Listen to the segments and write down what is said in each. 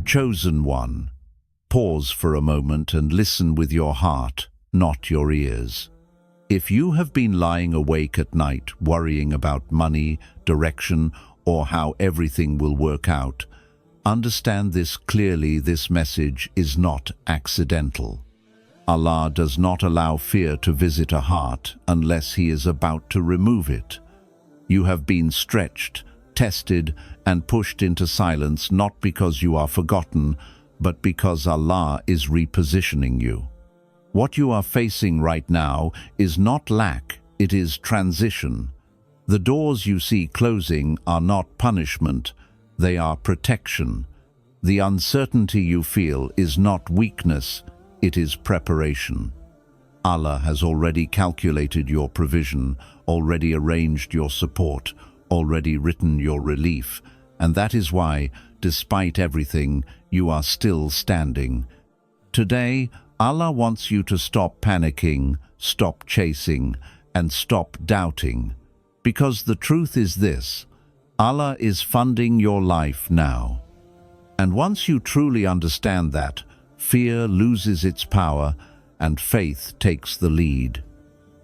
Chosen one, pause for a moment and listen with your heart, not your ears. If you have been lying awake at night worrying about money, direction, or how everything will work out, understand this clearly: this message is not accidental. Allah does not allow fear to visit a heart unless He is about to remove it. You have been stretched, tested, and pushed into silence not because you are forgotten, but because Allah is repositioning you. What you are facing right now is not lack, it is transition. The doors you see closing are not punishment, they are protection. The uncertainty you feel is not weakness, it is preparation. Allah has already calculated your provision, already arranged your support, already written your relief, and that is why, despite everything, you are still standing. Today, Allah wants you to stop panicking, stop chasing, and stop doubting. Because the truth is this: Allah is funding your life now. And once you truly understand that, fear loses its power and faith takes the lead.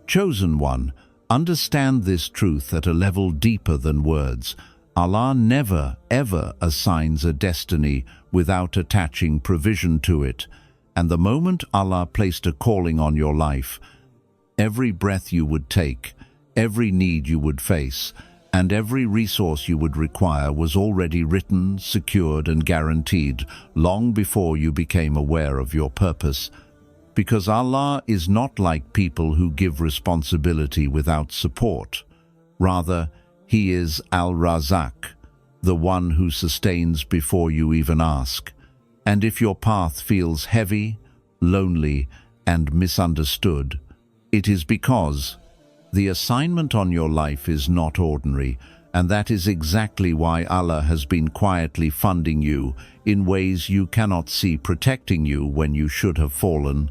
Chosen one, understand this truth at a level deeper than words. Allah never, ever assigns a destiny without attaching provision to it. And the moment Allah placed a calling on your life, every breath you would take, every need you would face, and every resource you would require was already written, secured, and guaranteed long before you became aware of your purpose. Because Allah is not like people who give responsibility without support. Rather, He is Al-Razzaq, the one who sustains before you even ask. And if your path feels heavy, lonely, and misunderstood, it is because the assignment on your life is not ordinary, and that is exactly why Allah has been quietly funding you in ways you cannot see, protecting you when you should have fallen,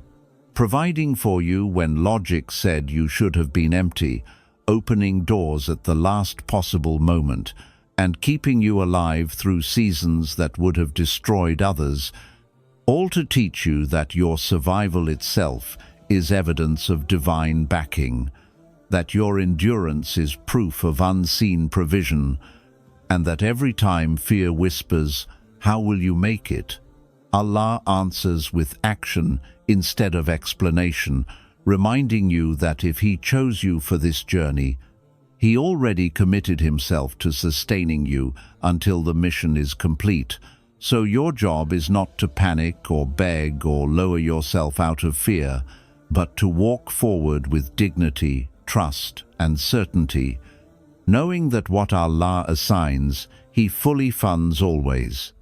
providing for you when logic said you should have been empty, opening doors at the last possible moment, and keeping you alive through seasons that would have destroyed others, all to teach you that your survival itself is evidence of divine backing, that your endurance is proof of unseen provision, and that every time fear whispers, "How will you make it?" Allah answers with action instead of explanation, reminding you that if He chose you for this journey, He already committed Himself to sustaining you until the mission is complete. So your job is not to panic or beg or lower yourself out of fear, but to walk forward with dignity, trust, and certainty, knowing that what Allah assigns, He fully funds always.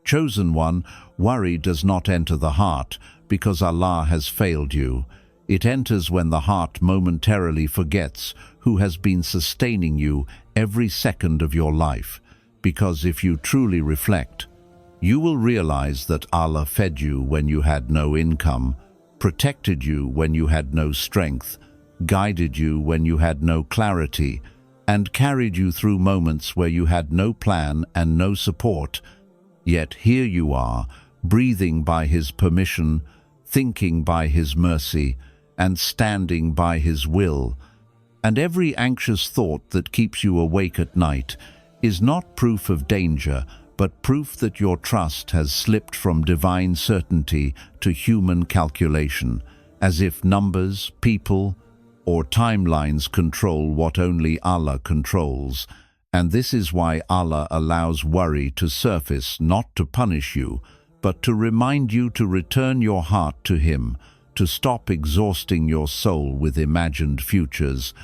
Chosen one, worry does not enter the heart because Allah has failed you. It enters when the heart momentarily forgets who has been sustaining you every second of your life. Because if you truly reflect, you will realize that Allah fed you when you had no income, protected you when you had no strength, guided you when you had no clarity, and carried you through moments where you had no plan and no support. Yet here you are, breathing by His permission, thinking by His mercy, and standing by His will. And every anxious thought that keeps you awake at night is not proof of danger, but proof that your trust has slipped from divine certainty to human calculation, as if numbers, people, or timelines control what only Allah controls. And this is why Allah allows worry to surface, not to punish you, but to remind you to return your heart to Him, to stop exhausting your soul with imagined futures,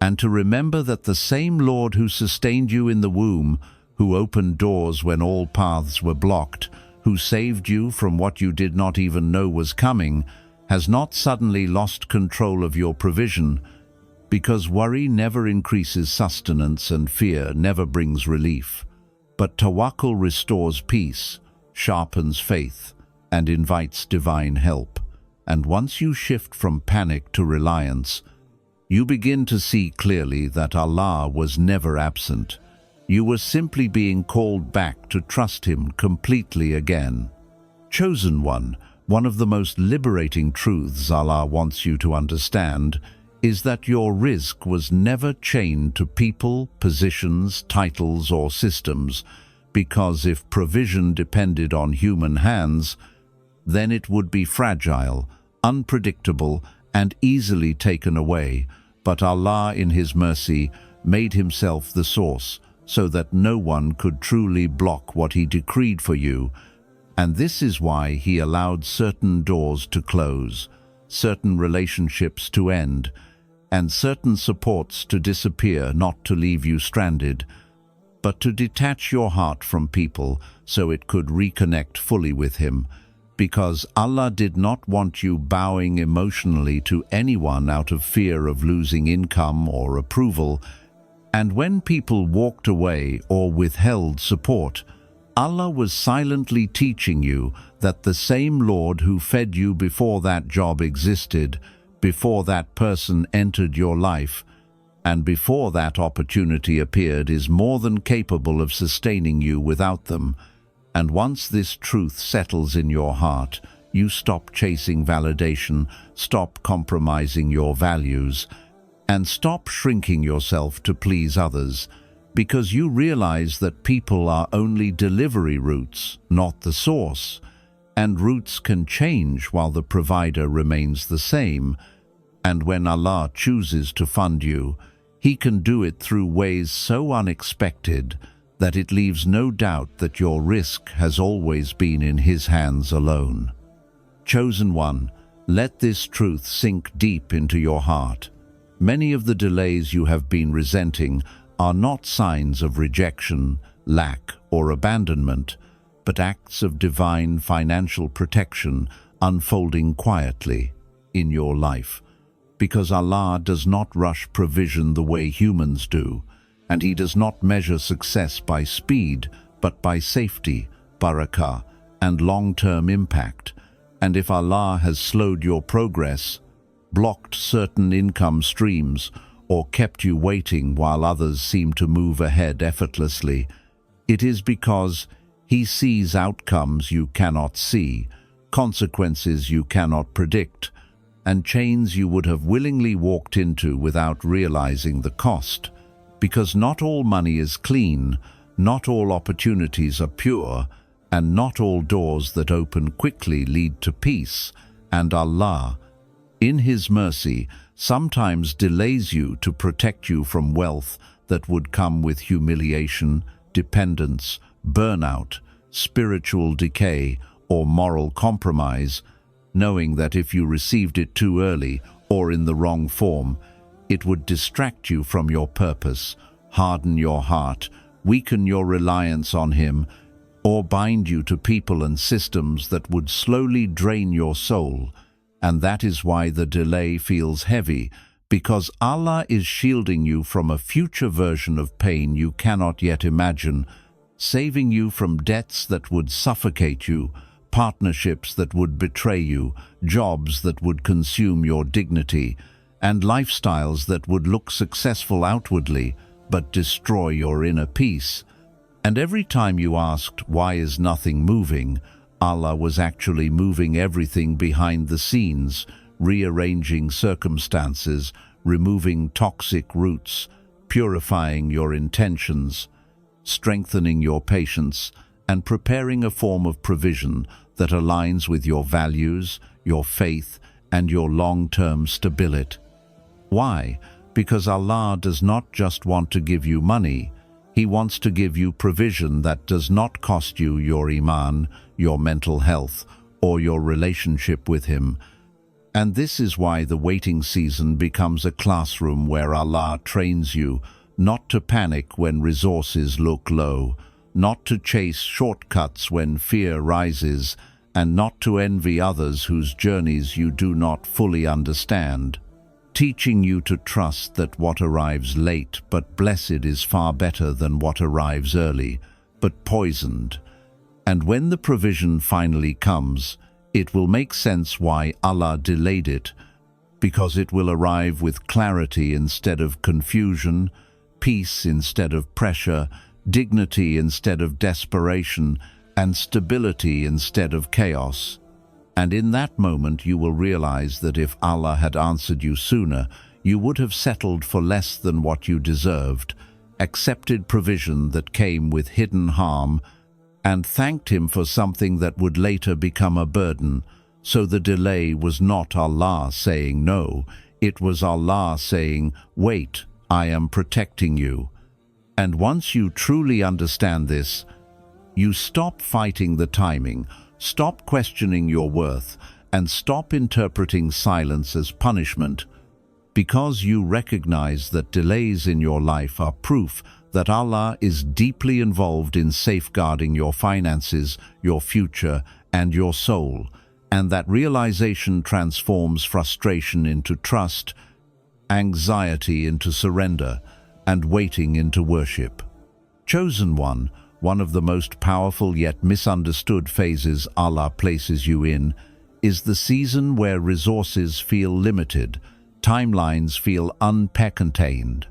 and to remember that the same Lord who sustained you in the womb, who opened doors when all paths were blocked, who saved you from what you did not even know was coming, has not suddenly lost control of your provision, because worry never increases sustenance and fear never brings relief. But Tawakkul restores peace, sharpens faith, and invites divine help. And once you shift from panic to reliance, you begin to see clearly that Allah was never absent. You were simply being called back to trust Him completely again. Chosen one of the most liberating truths Allah wants you to understand is that your rizq was never chained to people, positions, titles, or systems, because if provision depended on human hands, then it would be fragile, unpredictable, and easily taken away. But Allah, in His mercy, made Himself the source, so that no one could truly block what He decreed for you. And this is why He allowed certain doors to close, certain relationships to end, and certain supports to disappear, not to leave you stranded, but to detach your heart from people so it could reconnect fully with Him, because Allah did not want you bowing emotionally to anyone out of fear of losing income or approval. And when people walked away or withheld support, Allah was silently teaching you that the same Lord who fed you before that job existed, before that person entered your life, and before that opportunity appeared, is more than capable of sustaining you without them. And once this truth settles in your heart, you stop chasing validation, stop compromising your values, and stop shrinking yourself to please others, because you realize that people are only delivery routes, not the source, and routes can change while the provider remains the same. And when Allah chooses to fund you, He can do it through ways so unexpected that it leaves no doubt that your rizq has always been in His hands alone. Chosen one, let this truth sink deep into your heart. Many of the delays you have been resenting are not signs of rejection, lack, or abandonment, but acts of divine financial protection unfolding quietly in your life. Because Allah does not rush provision the way humans do, and He does not measure success by speed, but by safety, barakah, and long-term impact. And if Allah has slowed your progress, blocked certain income streams, or kept you waiting while others seem to move ahead effortlessly, it is because He sees outcomes you cannot see, consequences you cannot predict, and chains you would have willingly walked into without realizing the cost. Because not all money is clean, not all opportunities are pure, and not all doors that open quickly lead to peace. And Allah, in His mercy, sometimes delays you to protect you from wealth that would come with humiliation, dependence, burnout, spiritual decay, or moral compromise, knowing that if you received it too early or in the wrong form, it would distract you from your purpose, harden your heart, weaken your reliance on Him, or bind you to people and systems that would slowly drain your soul. And that is why the delay feels heavy, because Allah is shielding you from a future version of pain you cannot yet imagine, saving you from debts that would suffocate you, partnerships that would betray you, jobs that would consume your dignity, and lifestyles that would look successful outwardly but destroy your inner peace. And every time you asked, "Why is nothing moving?" Allah was actually moving everything behind the scenes, rearranging circumstances, removing toxic roots, purifying your intentions, strengthening your patience, and preparing a form of provision that aligns with your values, your faith, and your long-term stability. Why? Because Allah does not just want to give you money. He wants to give you provision that does not cost you your iman, your mental health, or your relationship with Him. And this is why the waiting season becomes a classroom where Allah trains you not to panic when resources look low, not to chase shortcuts when fear rises, and not to envy others whose journeys you do not fully understand, teaching you to trust that what arrives late but blessed is far better than what arrives early but poisoned. And when the provision finally comes, it will make sense why Allah delayed it, because it will arrive with clarity instead of confusion, peace instead of pressure, dignity instead of desperation, and stability instead of chaos. And in that moment you will realize that if Allah had answered you sooner, you would have settled for less than what you deserved, accepted provision that came with hidden harm, and thanked Him for something that would later become a burden. So the delay was not Allah saying no, it was Allah saying, "Wait, I am protecting you." And once you truly understand this, you stop fighting the timing, stop questioning your worth, and stop interpreting silence as punishment, because you recognize that delays in your life are proof that Allah is deeply involved in safeguarding your finances, your future, and your soul, and that realization transforms frustration into trust, anxiety into surrender, and waiting into worship. Chosen one of the most powerful yet misunderstood phases Allah places you in, is the season where resources feel limited, timelines feel uncontained,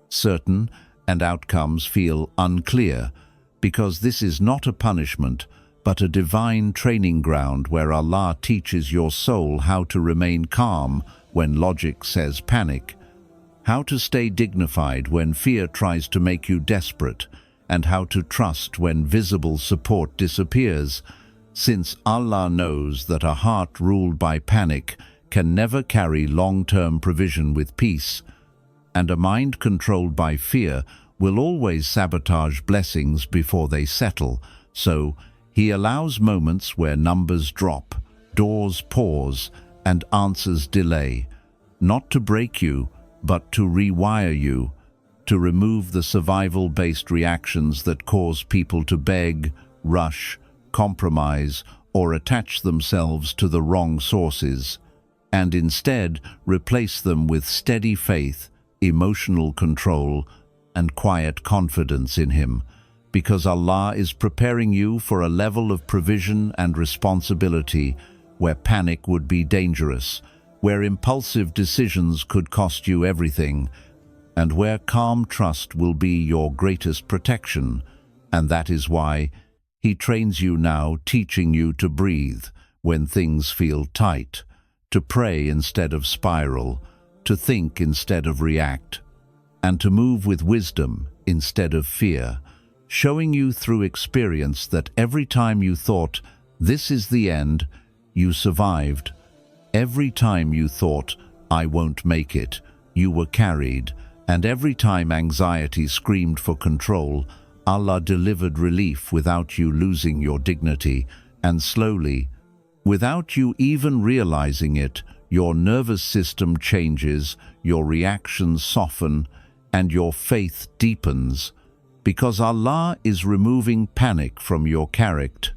certain, and outcomes feel unclear, because this is not a punishment, but a divine training ground where Allah teaches your soul how to remain calm when logic says panic, how to stay dignified when fear tries to make you desperate, and how to trust when visible support disappears, since Allah knows that a heart ruled by panic can never carry long-term provision with peace, and a mind controlled by fear will always sabotage blessings before they settle. So He allows moments where numbers drop, doors pause, and answers delay, not to break you, but to rewire you, to remove the survival-based reactions that cause people to beg, rush, compromise, or attach themselves to the wrong sources, and instead replace them with steady faith, emotional control, and quiet confidence in Him, because Allah is preparing you for a level of provision and responsibility where panic would be dangerous, where impulsive decisions could cost you everything, and where calm trust will be your greatest protection. And that is why He trains you now, teaching you to breathe when things feel tight, to pray instead of spiral, to think instead of react, and to move with wisdom instead of fear, showing you through experience that every time you thought, "This is the end," you survived. Every time you thought, "I won't make it," you were carried. And every time anxiety screamed for control, Allah delivered relief without you losing your dignity, and slowly, without you even realizing it, your nervous system changes, your reactions soften, and your faith deepens, because Allah is removing panic from your character,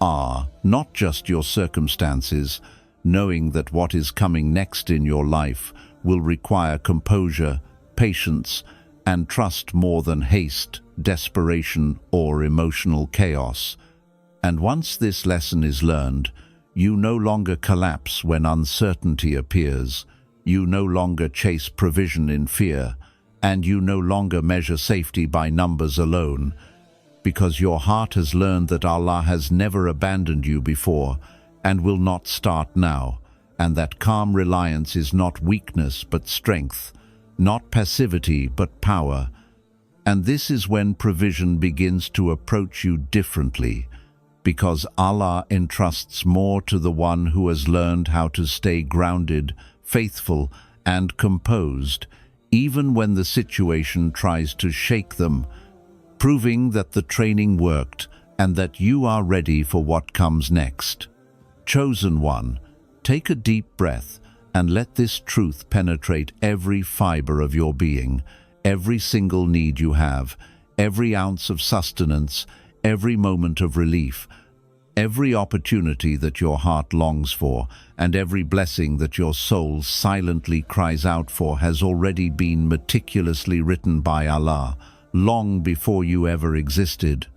not just your circumstances, knowing that what is coming next in your life will require composure, patience, and trust more than haste, desperation, or emotional chaos. And once this lesson is learned, you no longer collapse when uncertainty appears, you no longer chase provision in fear, and you no longer measure safety by numbers alone, because your heart has learned that Allah has never abandoned you before and will not start now, and that calm reliance is not weakness but strength, not passivity but power. And this is when provision begins to approach you differently, because Allah entrusts more to the one who has learned how to stay grounded, faithful, and composed, even when the situation tries to shake them, proving that the training worked and that you are ready for what comes next. Chosen one, take a deep breath and let this truth penetrate every fiber of your being, every single need you have, every ounce of sustenance, every moment of relief, every opportunity that your heart longs for, and every blessing that your soul silently cries out for has already been meticulously written by Allah, long before you ever existed,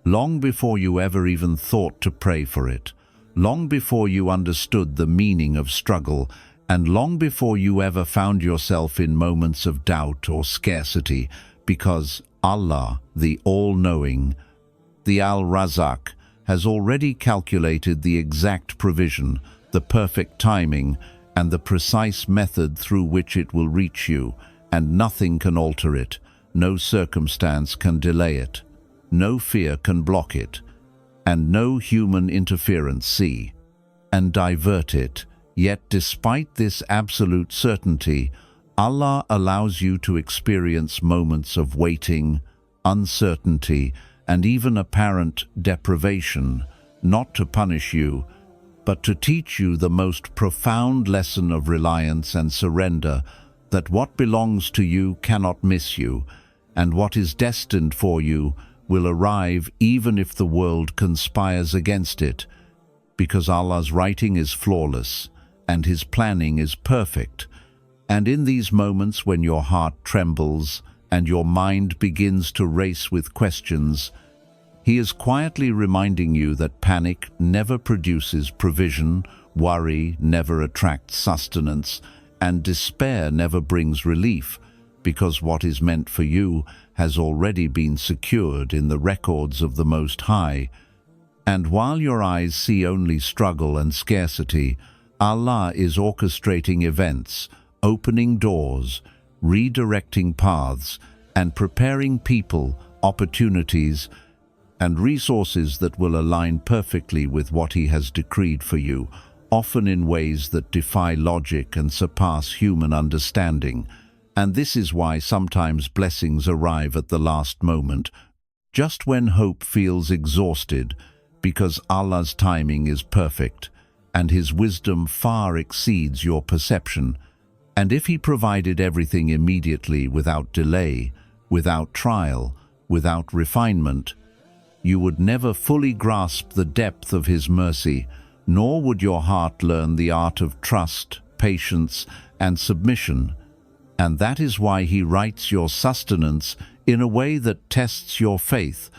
long before you ever even thought to pray for it, long before you understood the meaning of struggle, and long before you ever found yourself in moments of doubt or scarcity, because Allah, the all-knowing, the Al-Razzaq, has already calculated the exact provision, the perfect timing, and the precise method through which it will reach you, and nothing can alter it, no circumstance can delay it, no fear can block it, and no human interference see and divert it. Yet despite this absolute certainty, Allah allows you to experience moments of waiting, uncertainty, and even apparent deprivation, not to punish you, but to teach you the most profound lesson of reliance and surrender, that what belongs to you cannot miss you, and what is destined for you will arrive even if the world conspires against it, because Allah's writing is flawless and His planning is perfect. And in these moments when your heart trembles and your mind begins to race with questions, He is quietly reminding you that panic never produces provision, worry never attracts sustenance, and despair never brings relief, because what is meant for you has already been secured in the records of the Most High. And while your eyes see only struggle and scarcity, Allah is orchestrating events, opening doors, redirecting paths, and preparing people, opportunities, and resources that will align perfectly with what He has decreed for you, often in ways that defy logic and surpass human understanding. And this is why sometimes blessings arrive at the last moment, just when hope feels exhausted, because Allah's timing is perfect, and His wisdom far exceeds your perception. And if He provided everything immediately, without delay, without trial, without refinement, you would never fully grasp the depth of His mercy, nor would your heart learn the art of trust, patience, and submission. And that is why He writes your sustenance in a way that tests your faith,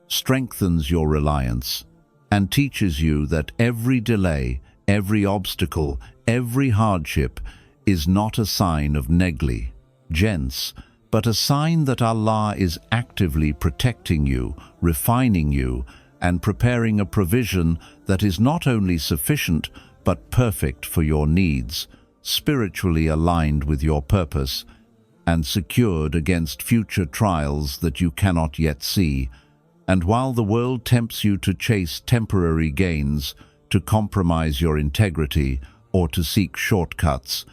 strengthens your reliance, and teaches you that every delay, every obstacle, every hardship is not a sign of negligence, but a sign that Allah is actively protecting you, refining you, and preparing a provision that is not only sufficient but perfect for your needs, spiritually aligned with your purpose, and secured against future trials that you cannot yet see. And while the world tempts you to chase temporary gains, to compromise your integrity, or to seek shortcuts,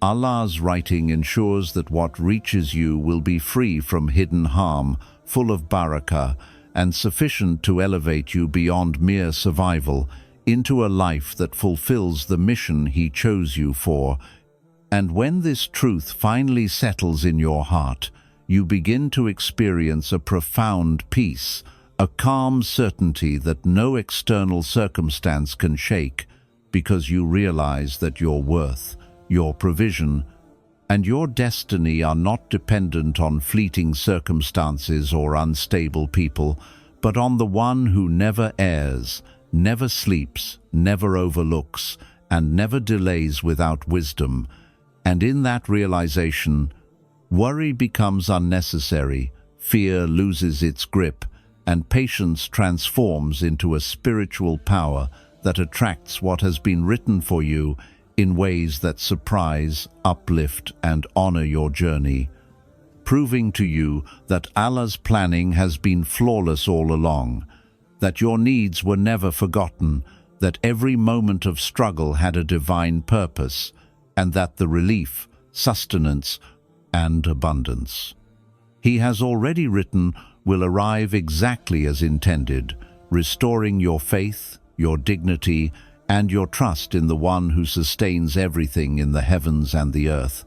Allah's writing ensures that what reaches you will be free from hidden harm, full of barakah, and sufficient to elevate you beyond mere survival into a life that fulfills the mission He chose you for. And when this truth finally settles in your heart, you begin to experience a profound peace, a calm certainty that no external circumstance can shake, because you realize that your worth, your provision, and your destiny are not dependent on fleeting circumstances or unstable people, but on the One who never errs, never sleeps, never overlooks, and never delays without wisdom. And in that realization, worry becomes unnecessary, fear loses its grip, and patience transforms into a spiritual power that attracts what has been written for you in ways that surprise, uplift, and honor your journey, proving to you that Allah's planning has been flawless all along, that your needs were never forgotten, that every moment of struggle had a divine purpose, and that the relief, sustenance, and abundance He has already written will arrive exactly as intended, restoring your faith, your dignity, and your trust in the One who sustains everything in the heavens and the earth,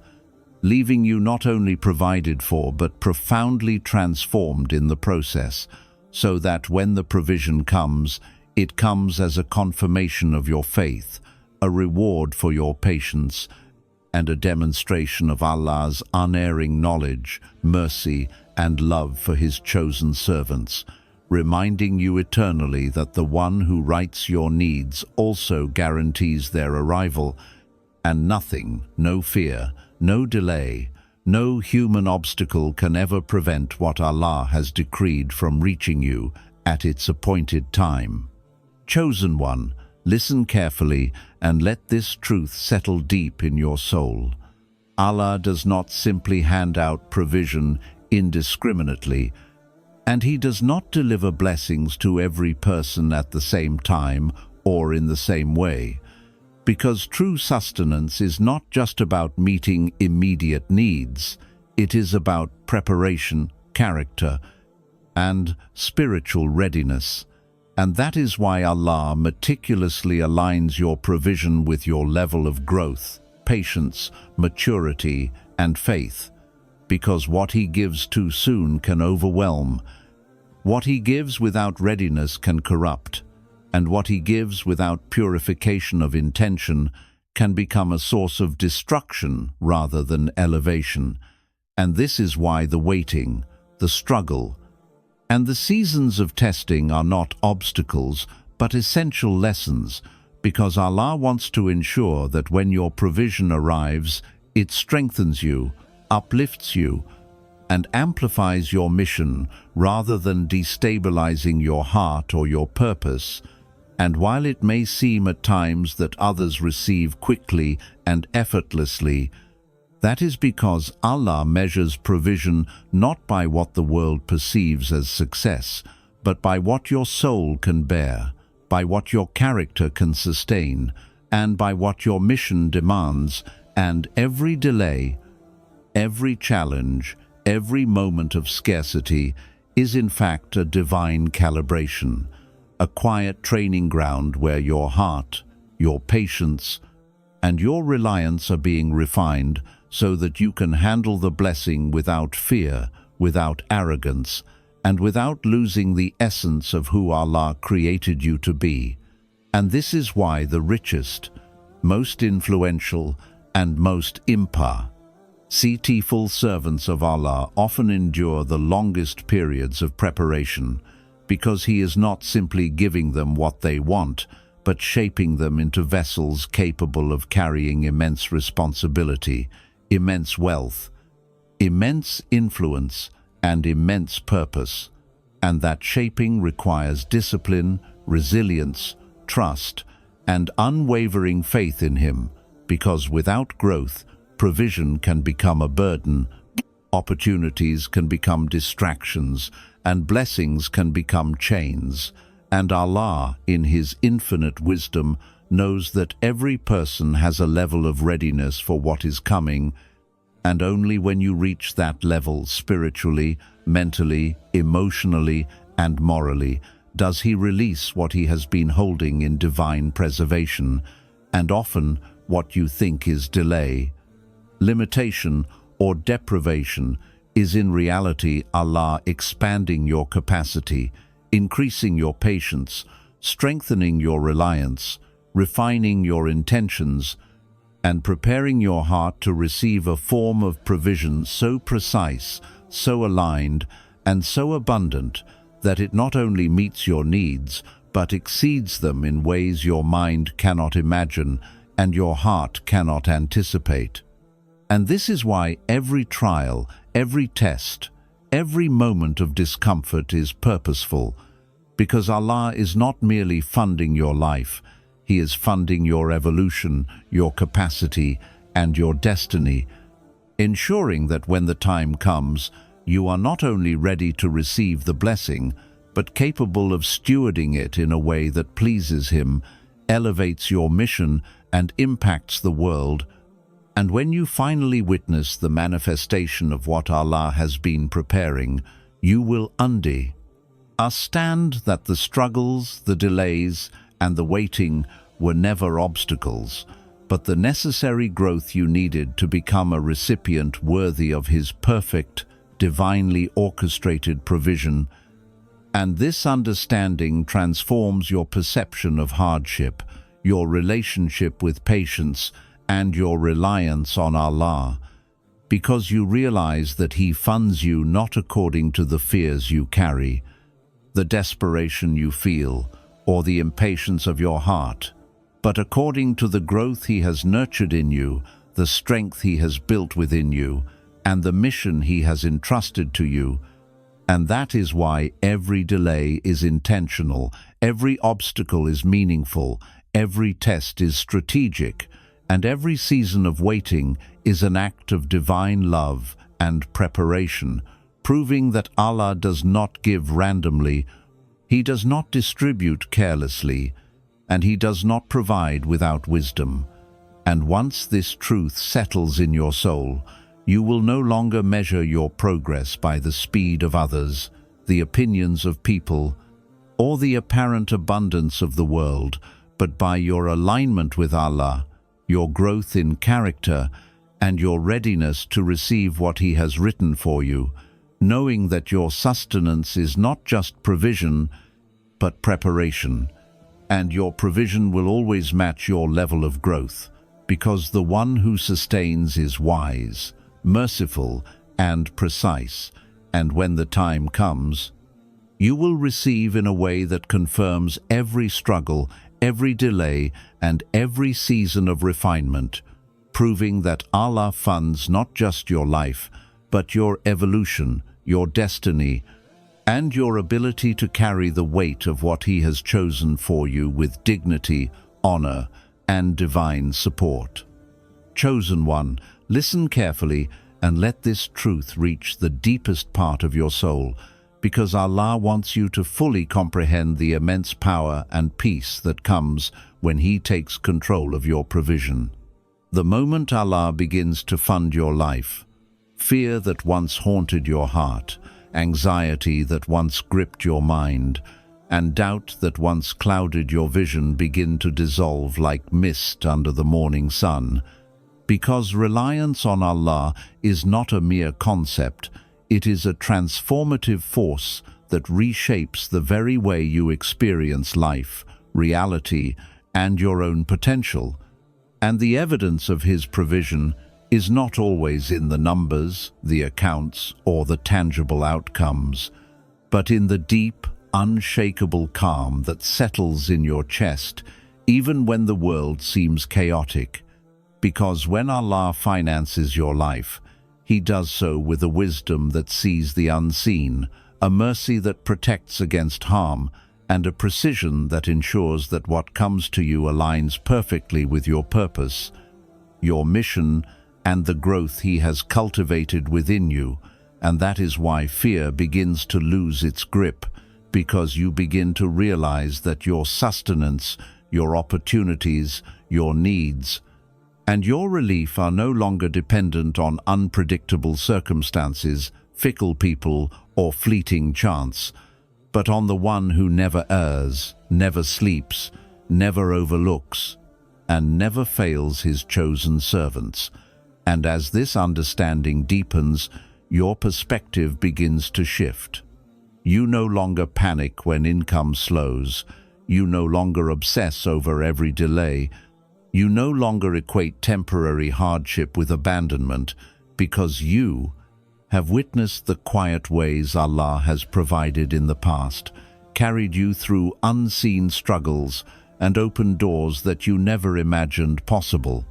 leaving you not only provided for but profoundly transformed in the process, so that when the provision comes, it comes as a confirmation of your faith, a reward for your patience, and a demonstration of Allah's unerring knowledge, mercy, and love for His chosen servants, reminding you eternally that the One who writes your needs also guarantees their arrival, and nothing, no fear, no delay, No human obstacle can ever prevent what Allah has decreed from reaching you at its appointed time. Chosen one, listen carefully and let this truth settle deep in your soul. Allah does not simply hand out provision indiscriminately, and He does not deliver blessings to every person at the same time or in the same way. Because true sustenance is not just about meeting immediate needs, it is about preparation, character, and spiritual readiness. And that is why Allah meticulously aligns your provision with your level of growth, patience, maturity, and faith. Because what He gives too soon can overwhelm. What He gives without readiness can corrupt. And what He gives without purification of intention can become a source of destruction rather than elevation. And this is why the waiting, the struggle, and the seasons of testing are not obstacles but essential lessons, because Allah wants to ensure that when your provision arrives, it strengthens you, uplifts you, and amplifies your mission rather than destabilizing your heart or your purpose. And while it may seem at times that others receive quickly and effortlessly, that is because Allah measures provision not by what the world perceives as success, but by what your soul can bear, by what your character can sustain, and by what your mission demands. And every delay, every challenge, every moment of scarcity is in fact a divine calibration, a quiet training ground where your heart, your patience, and your reliance are being refined so that you can handle the blessing without fear, without arrogance, and without losing the essence of who Allah created you to be. And this is why the richest, most influential, and most impartial servants of Allah often endure the longest periods of preparation, because He is not simply giving them what they want, but shaping them into vessels capable of carrying immense responsibility, immense wealth, immense influence, and immense purpose. And that shaping requires discipline, resilience, trust, and unwavering faith in Him, because without growth, provision can become a burden, opportunities can become distractions, and blessings can become chains. And Allah, in His infinite wisdom, knows that every person has a level of readiness for what is coming, and only when you reach that level spiritually, mentally, emotionally, and morally does He release what He has been holding in divine preservation. And often what you think is delay, limitation, or deprivation is in reality Allah expanding your capacity, increasing your patience, strengthening your reliance, refining your intentions, and preparing your heart to receive a form of provision so precise, so aligned, and so abundant that it not only meets your needs, but exceeds them in ways your mind cannot imagine and your heart cannot anticipate. And this is why every trial, every test, every moment of discomfort is purposeful, because Allah is not merely funding your life, He is funding your evolution, your capacity, and your destiny, ensuring that when the time comes, you are not only ready to receive the blessing, but capable of stewarding it in a way that pleases Him, elevates your mission, and impacts the world. And when you finally witness the manifestation of what Allah has been preparing, you will understand that the struggles, the delays, and the waiting were never obstacles, but the necessary growth you needed to become a recipient worthy of His perfect, divinely orchestrated provision. And this understanding transforms your perception of hardship, your relationship with patience, and your reliance on Allah, because you realize that He funds you not according to the fears you carry, the desperation you feel, or the impatience of your heart, but according to the growth He has nurtured in you, the strength He has built within you, and the mission He has entrusted to you. And that is why every delay is intentional, every obstacle is meaningful, every test is strategic, and every season of waiting is an act of divine love and preparation, proving that Allah does not give randomly, He does not distribute carelessly, and He does not provide without wisdom. And once this truth settles in your soul, you will no longer measure your progress by the speed of others, the opinions of people, or the apparent abundance of the world, but by your alignment with Allah, your growth in character, and your readiness to receive what He has written for you, knowing that your sustenance is not just provision, but preparation, and your provision will always match your level of growth, because the one who sustains is wise, merciful, and precise, and when the time comes, you will receive in a way that confirms every struggle, every delay, and every season of refinement, proving that Allah funds not just your life, but your evolution, your destiny, and your ability to carry the weight of what He has chosen for you with dignity, honor, and divine support. Chosen one, listen carefully and let this truth reach the deepest part of your soul, because Allah wants you to fully comprehend the immense power and peace that comes when He takes control of your provision. The moment Allah begins to fund your life, fear that once haunted your heart, anxiety that once gripped your mind, and doubt that once clouded your vision begin to dissolve like mist under the morning sun. Because reliance on Allah is not a mere concept, it is a transformative force that reshapes the very way you experience life, reality, and your own potential. And the evidence of His provision is not always in the numbers, the accounts, or the tangible outcomes, but in the deep, unshakable calm that settles in your chest, even when the world seems chaotic. Because when Allah finances your life, He does so with a wisdom that sees the unseen, a mercy that protects against harm, and a precision that ensures that what comes to you aligns perfectly with your purpose, your mission, and the growth He has cultivated within you. And that is why fear begins to lose its grip, because you begin to realize that your sustenance, your opportunities, your needs, and your relief are no longer dependent on unpredictable circumstances, fickle people, or fleeting chance, but on the One who never errs, never sleeps, never overlooks, and never fails His chosen servants. And as this understanding deepens, your perspective begins to shift. You no longer panic when income slows. You no longer obsess over every delay. You no longer equate temporary hardship with abandonment, because you have witnessed the quiet ways Allah has provided in the past, carried you through unseen struggles, and opened doors that you never imagined possible.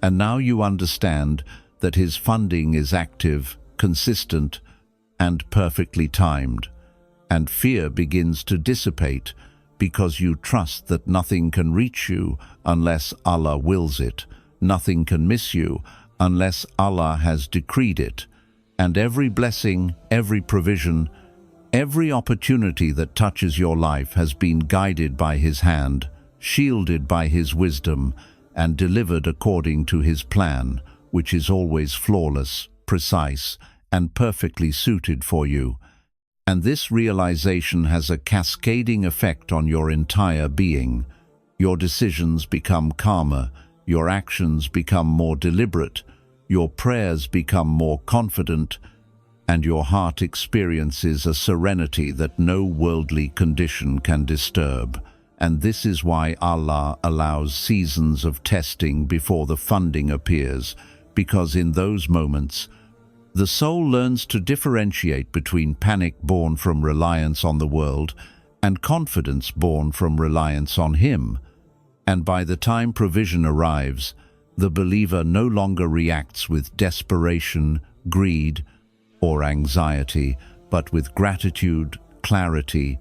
And now you understand that His funding is active, consistent, and perfectly timed. And fear begins to dissipate, because you trust that nothing can reach you unless Allah wills it, nothing can miss you unless Allah has decreed it, and every blessing, every provision, every opportunity that touches your life has been guided by His hand, shielded by His wisdom, and delivered according to His plan, which is always flawless, precise, and perfectly suited for you. And this realization has a cascading effect on your entire being. Your decisions become calmer, your actions become more deliberate, your prayers become more confident, and your heart experiences a serenity that no worldly condition can disturb. And this is why Allah allows seasons of testing before the funding appears, because in those moments, the soul learns to differentiate between panic born from reliance on the world and confidence born from reliance on Him. And by the time provision arrives, the believer no longer reacts with desperation, greed, or anxiety, but with gratitude, clarity,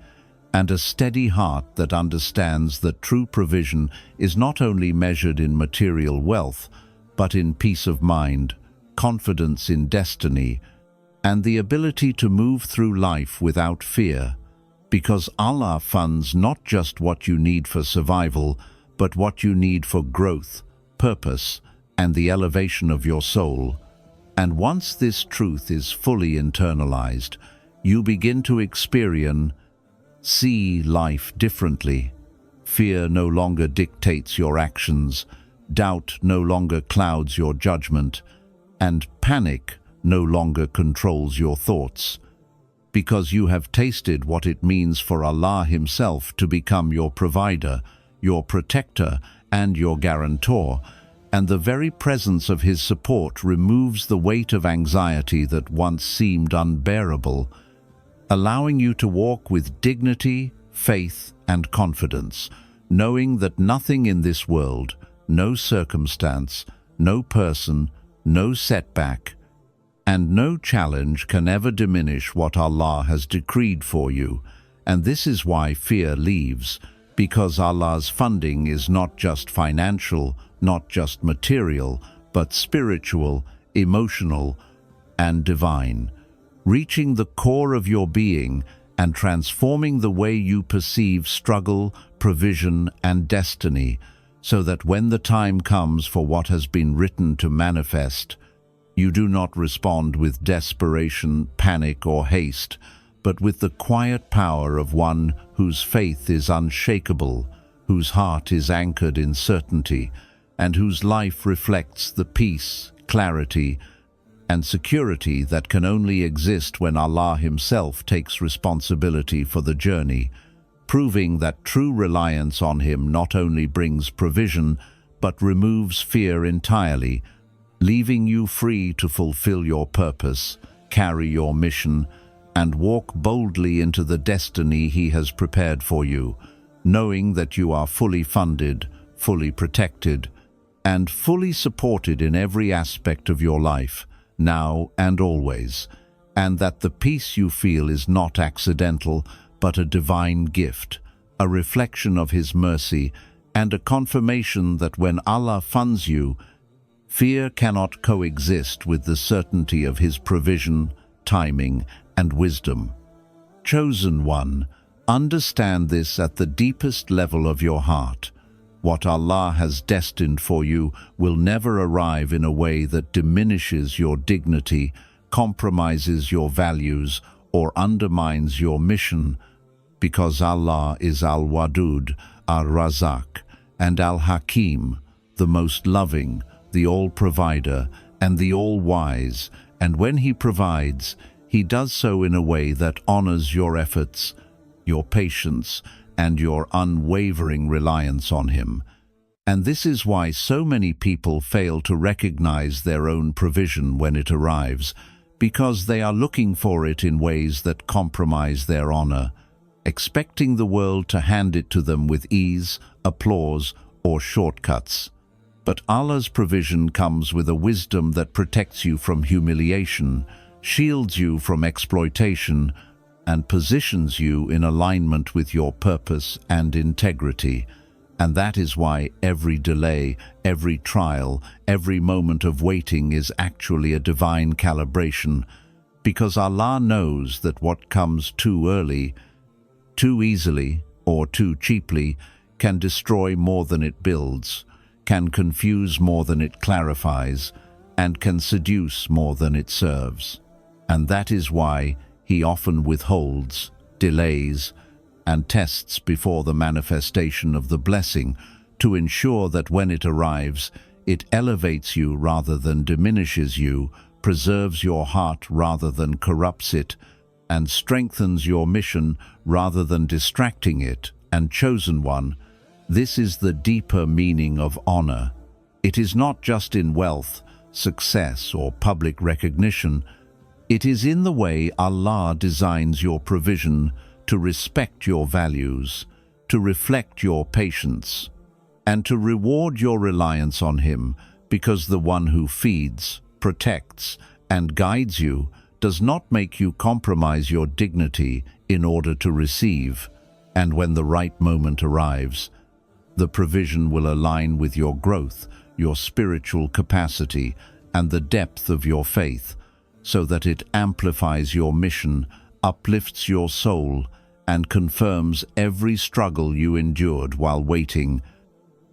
and a steady heart that understands that true provision is not only measured in material wealth, but in peace of mind, confidence in destiny, and the ability to move through life without fear, because Allah funds not just what you need for survival, but what you need for growth, purpose, and the elevation of your soul. And once this truth is fully internalized, you begin to see life differently. Fear no longer dictates your actions, doubt no longer clouds your judgment, and panic no longer controls your thoughts, because you have tasted what it means for Allah Himself to become your provider, your protector, and your guarantor, and the very presence of His support removes the weight of anxiety that once seemed unbearable, allowing you to walk with dignity, faith, and confidence, knowing that nothing in this world, no circumstance, no person, no setback, and no challenge can ever diminish what Allah has decreed for you. And this is why fear leaves, because Allah's funding is not just financial, not just material, but spiritual, emotional, and divine, reaching the core of your being and transforming the way you perceive struggle, provision, and destiny, so that when the time comes for what has been written to manifest, you do not respond with desperation, panic, or haste, but with the quiet power of one whose faith is unshakable, whose heart is anchored in certainty, and whose life reflects the peace, clarity, and security that can only exist when Allah Himself takes responsibility for the journey, proving that true reliance on Him not only brings provision, but removes fear entirely, leaving you free to fulfill your purpose, carry your mission, and walk boldly into the destiny He has prepared for you, knowing that you are fully funded, fully protected, and fully supported in every aspect of your life, now and always, and that the peace you feel is not accidental, but a divine gift, a reflection of His mercy, and a confirmation that when Allah funds you, fear cannot coexist with the certainty of His provision, timing, and wisdom. Chosen one, understand this at the deepest level of your heart. What Allah has destined for you will never arrive in a way that diminishes your dignity, compromises your values, or undermines your mission, because Allah is Al-Wadud, Al-Razzaq, and Al-Hakim, the most loving, the all-provider, and the all-wise, and when He provides, He does so in a way that honors your efforts, your patience, and your unwavering reliance on Him. And this is why so many people fail to recognize their own provision when it arrives, because they are looking for it in ways that compromise their honor, expecting the world to hand it to them with ease, applause, or shortcuts. But Allah's provision comes with a wisdom that protects you from humiliation, shields you from exploitation, and positions you in alignment with your purpose and integrity. And that is why every delay, every trial, every moment of waiting is actually a divine calibration, because Allah knows that what comes too early, too easily, or too cheaply can destroy more than it builds, can confuse more than it clarifies, and can seduce more than it serves. And that is why He often withholds, delays, and tests before the manifestation of the blessing, to ensure that when it arrives, it elevates you rather than diminishes you, preserves your heart rather than corrupts it, and strengthens your mission rather than distracting it. And chosen one, this is the deeper meaning of honor. It is not just in wealth, success, or public recognition. It is in the way Allah designs your provision to respect your values, to reflect your patience, and to reward your reliance on Him, because the one who feeds, protects, and guides you does not make you compromise your dignity in order to receive, and when the right moment arrives, the provision will align with your growth, your spiritual capacity, and the depth of your faith, so that it amplifies your mission, uplifts your soul, and confirms every struggle you endured while waiting.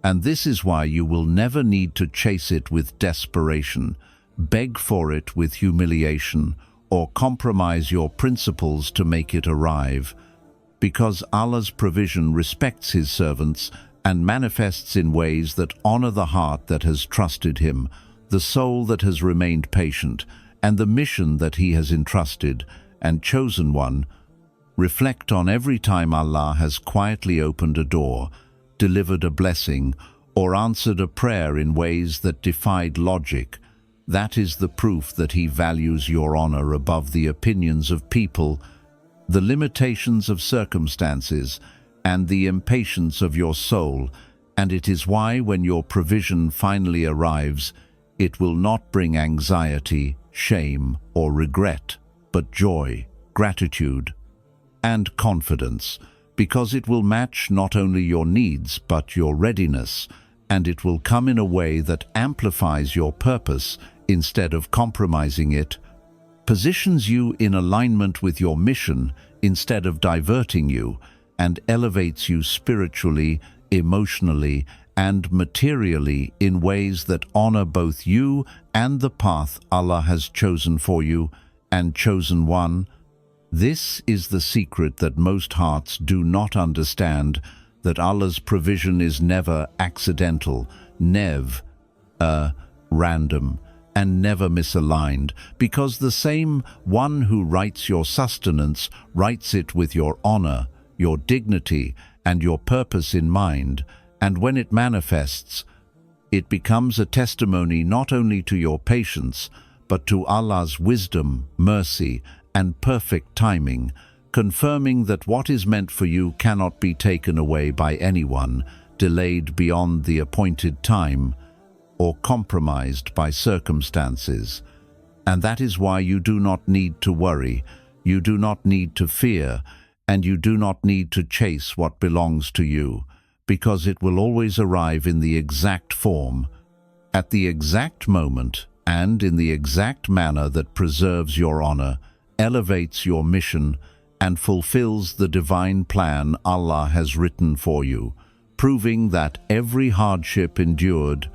And this is why you will never need to chase it with desperation, beg for it with humiliation, or compromise your principles to make it arrive, because Allah's provision respects His servants and manifests in ways that honor the heart that has trusted Him, the soul that has remained patient, and the mission that He has entrusted and chosen one. Reflect on every time Allah has quietly opened a door, delivered a blessing, or answered a prayer in ways that defied logic. That is the proof that He values your honor above the opinions of people, the limitations of circumstances, and the impatience of your soul, and it is why when your provision finally arrives, it will not bring anxiety, shame, or regret, but joy, gratitude, and confidence, because it will match not only your needs but your readiness, and it will come in a way that amplifies your purpose instead of compromising it, positions you in alignment with your mission instead of diverting you, and elevates you spiritually, emotionally, and materially in ways that honor both you and the path Allah has chosen for you and chosen one. This is the secret that most hearts do not understand, that Allah's provision is never accidental, never random, and never misaligned, because the same one who writes your sustenance writes it with your honor, your dignity, and your purpose in mind, and when it manifests, it becomes a testimony not only to your patience, but to Allah's wisdom, mercy, and perfect timing, confirming that what is meant for you cannot be taken away by anyone, delayed beyond the appointed time, or compromised by circumstances. And that is why you do not need to worry, you do not need to fear, and you do not need to chase what belongs to you, because it will always arrive in the exact form, at the exact moment, and in the exact manner that preserves your honor, elevates your mission, and fulfills the divine plan Allah has written for you, proving that every hardship endured,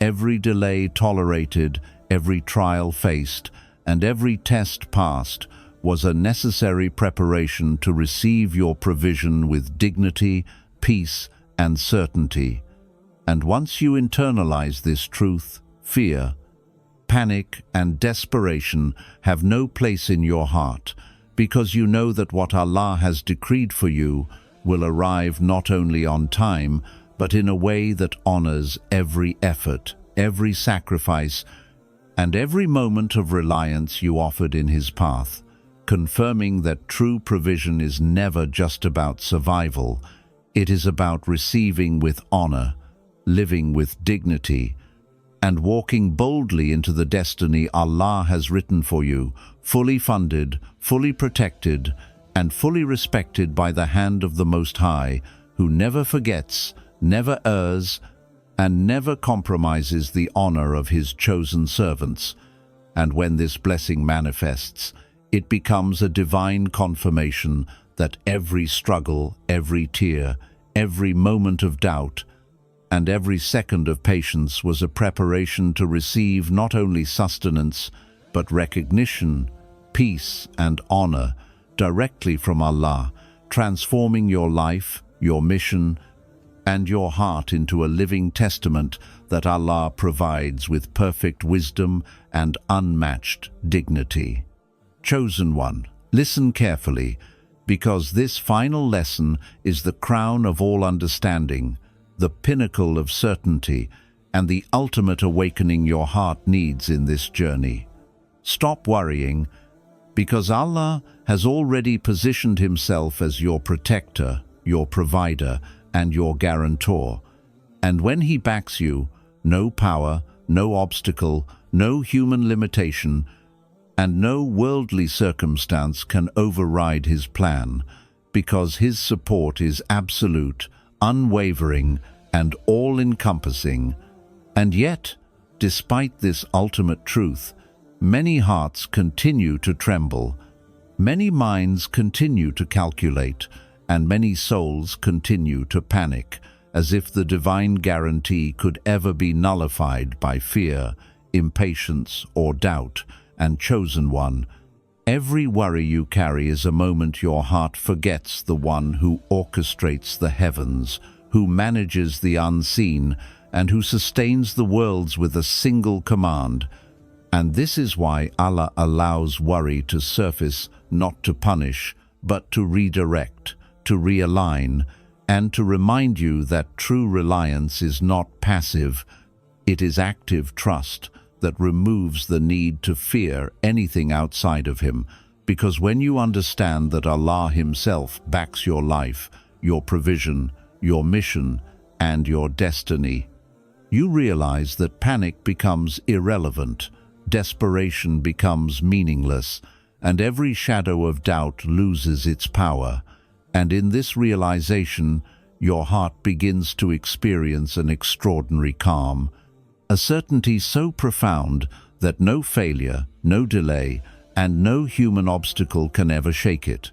every delay tolerated, every trial faced, and every test passed was a necessary preparation to receive your provision with dignity, peace, and certainty. And once you internalize this truth, fear, panic, and desperation have no place in your heart, because you know that what Allah has decreed for you will arrive not only on time, but in a way that honors every effort, every sacrifice, and every moment of reliance you offered in His path, confirming that true provision is never just about survival. It is about receiving with honor, living with dignity, and walking boldly into the destiny Allah has written for you, fully funded, fully protected, and fully respected by the hand of the Most High, who never forgets, never errs, and never compromises the honor of His chosen servants. And when this blessing manifests, it becomes a divine confirmation that every struggle, every tear, every moment of doubt, and every second of patience was a preparation to receive not only sustenance, but recognition, peace, and honor directly from Allah, transforming your life, your mission, and your heart into a living testament that Allah provides with perfect wisdom and unmatched dignity. Chosen one, listen carefully, because this final lesson is the crown of all understanding, the pinnacle of certainty, and the ultimate awakening your heart needs in this journey. Stop worrying, because Allah has already positioned Himself as your protector, your provider, and your guarantor. And when He backs you, no power, no obstacle, no human limitation and no worldly circumstance can override his plan, because his support is absolute, unwavering, and all-encompassing. And yet, despite this ultimate truth, many hearts continue to tremble, many minds continue to calculate, and many souls continue to panic, as if the divine guarantee could ever be nullified by fear, impatience, or doubt. And chosen one, every worry you carry is a moment your heart forgets the one who orchestrates the heavens, who manages the unseen, and who sustains the worlds with a single command. And this is why Allah allows worry to surface, not to punish, but to redirect, to realign, and to remind you that true reliance is not passive, it is active trust that removes the need to fear anything outside of him, because when you understand that Allah himself backs your life, your provision, your mission, and your destiny, you realize that panic becomes irrelevant, desperation becomes meaningless, and every shadow of doubt loses its power. And in this realization, your heart begins to experience an extraordinary calm, a certainty so profound that no failure, no delay, and no human obstacle can ever shake it.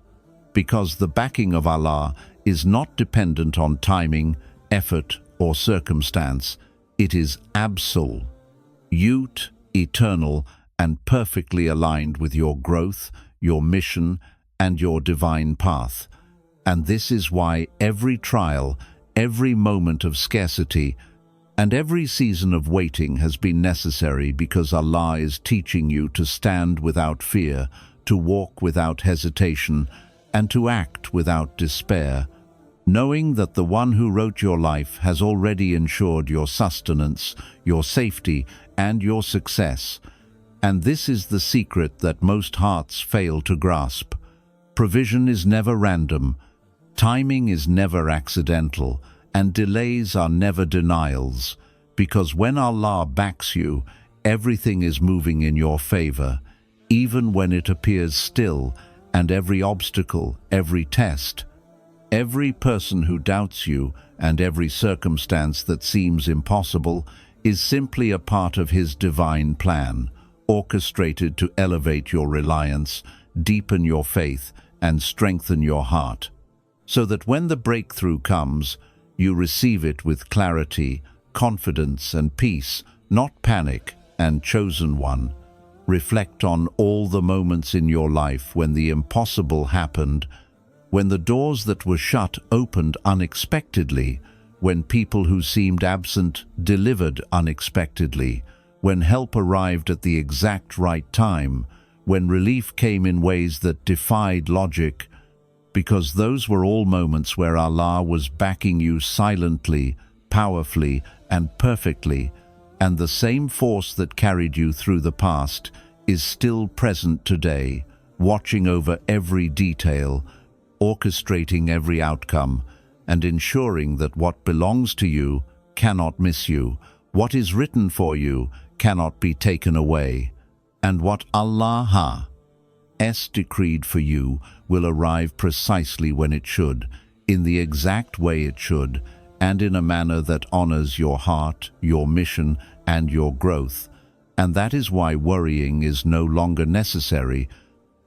Because the backing of Allah is not dependent on timing, effort, or circumstance. It is absolute, eternal, and perfectly aligned with your growth, your mission, and your divine path. And this is why every trial, every moment of scarcity, and every season of waiting has been necessary, because Allah is teaching you to stand without fear, to walk without hesitation, and to act without despair, knowing that the one who wrote your life has already ensured your sustenance, your safety, and your success. And this is the secret that most hearts fail to grasp. Provision is never random, timing is never accidental, and delays are never denials, because when Allah backs you, everything is moving in your favor, even when it appears still, and every obstacle, every test, every person who doubts you, and every circumstance that seems impossible is simply a part of His divine plan, orchestrated to elevate your reliance, deepen your faith, and strengthen your heart, so that when the breakthrough comes, you receive it with clarity, confidence, and peace, not panic. And chosen one, reflect on all the moments in your life when the impossible happened, when the doors that were shut opened unexpectedly, when people who seemed absent delivered unexpectedly, when help arrived at the exact right time, when relief came in ways that defied logic, because those were all moments where Allah was backing you silently, powerfully, and perfectly, and the same force that carried you through the past is still present today, watching over every detail, orchestrating every outcome, and ensuring that what belongs to you cannot miss you, what is written for you cannot be taken away, and what Allah has decreed for you will arrive precisely when it should, in the exact way it should, and in a manner that honors your heart, your mission, and your growth. And that is why worrying is no longer necessary,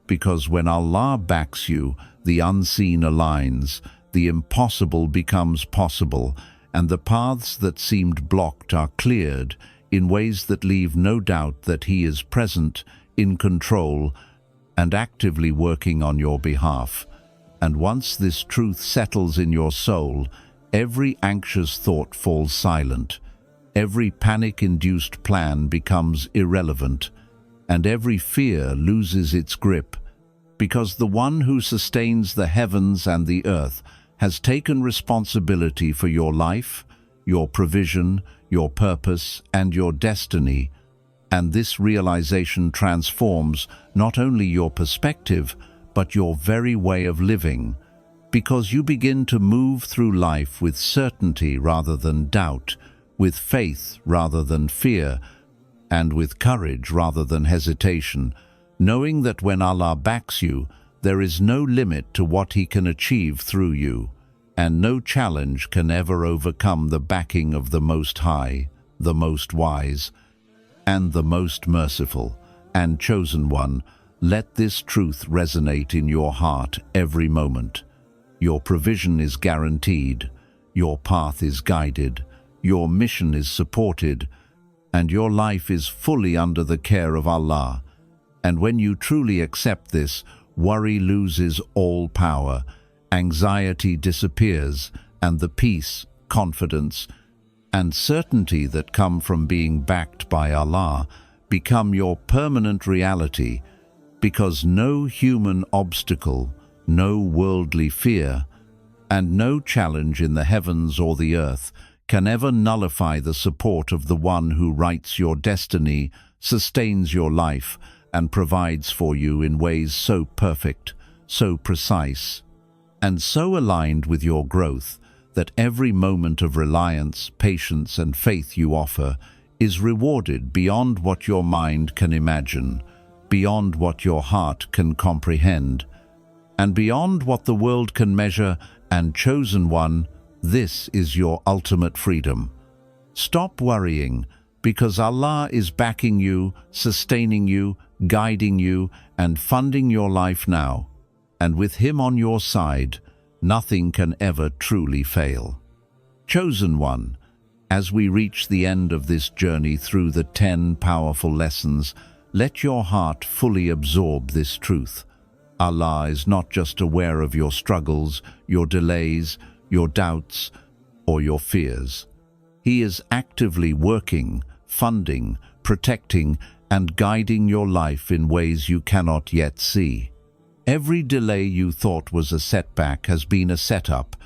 because when Allah backs you, the unseen aligns, the impossible becomes possible, and the paths that seemed blocked are cleared in ways that leave no doubt that He is present, in control, and actively working on your behalf. And once this truth settles in your soul, every anxious thought falls silent, every panic-induced plan becomes irrelevant, and every fear loses its grip, because the one who sustains the heavens and the earth has taken responsibility for your life, your provision, your purpose, and your destiny. And this realization transforms not only your perspective, but your very way of living, because you begin to move through life with certainty rather than doubt, with faith rather than fear, and with courage rather than hesitation, knowing that when Allah backs you, there is no limit to what He can achieve through you, and no challenge can ever overcome the backing of the Most High, the Most Wise, and the Most Merciful and Chosen One. Let this truth resonate in your heart every moment. Your provision is guaranteed, your path is guided, your mission is supported, and your life is fully under the care of Allah. And when you truly accept this, worry loses all power, anxiety disappears, and the peace, confidence, and certainty that come from being backed by Allah become your permanent reality, because no human obstacle, no worldly fear, and no challenge in the heavens or the earth can ever nullify the support of the One who writes your destiny, sustains your life, and provides for you in ways so perfect, so precise, and so aligned with your growth that every moment of reliance, patience, and faith you offer is rewarded beyond what your mind can imagine, beyond what your heart can comprehend, and beyond what the world can measure. And Chosen One, this is your ultimate freedom. Stop worrying, because Allah is backing you, sustaining you, guiding you, and funding your life now. And with Him on your side, nothing can ever truly fail. Chosen One, as we reach the end of this journey through the 10 powerful lessons, let your heart fully absorb this truth. Allah is not just aware of your struggles, your delays, your doubts, or your fears. He is actively working, funding, protecting, and guiding your life in ways you cannot yet see. Every delay you thought was a setback has been a setup.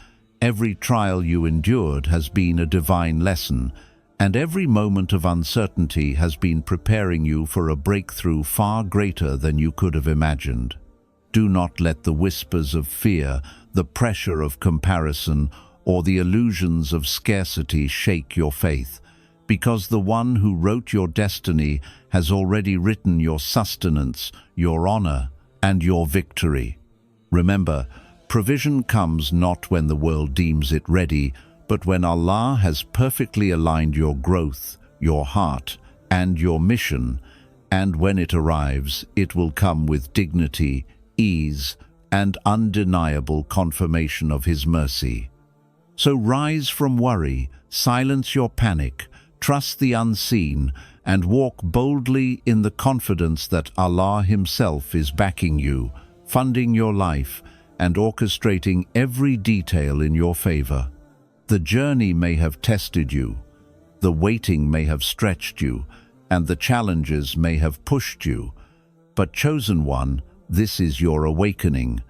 Every trial you endured has been a divine lesson, and every moment of uncertainty has been preparing you for a breakthrough far greater than you could have imagined. Do not let the whispers of fear, the pressure of comparison, or the illusions of scarcity shake your faith, because the One who wrote your destiny has already written your sustenance, your honor, and your victory. Remember, provision comes not when the world deems it ready, but when Allah has perfectly aligned your growth, your heart, and your mission, and when it arrives, it will come with dignity, ease, and undeniable confirmation of His mercy. So rise from worry, silence your panic, trust the unseen, and walk boldly in the confidence that Allah Himself is backing you, funding your life, and orchestrating every detail in your favor. The journey may have tested you, the waiting may have stretched you, and the challenges may have pushed you, but Chosen One, this is your awakening.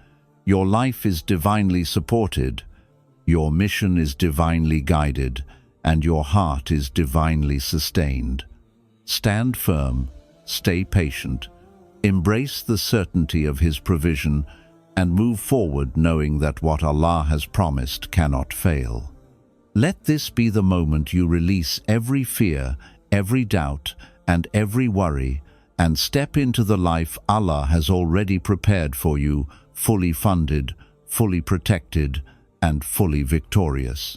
Your life is divinely supported, your mission is divinely guided, and your heart is divinely sustained. Stand firm, stay patient, embrace the certainty of His provision, and move forward knowing that what Allah has promised cannot fail. Let this be the moment you release every fear, every doubt, and every worry, and step into the life Allah has already prepared for you, fully funded, fully protected, and fully victorious.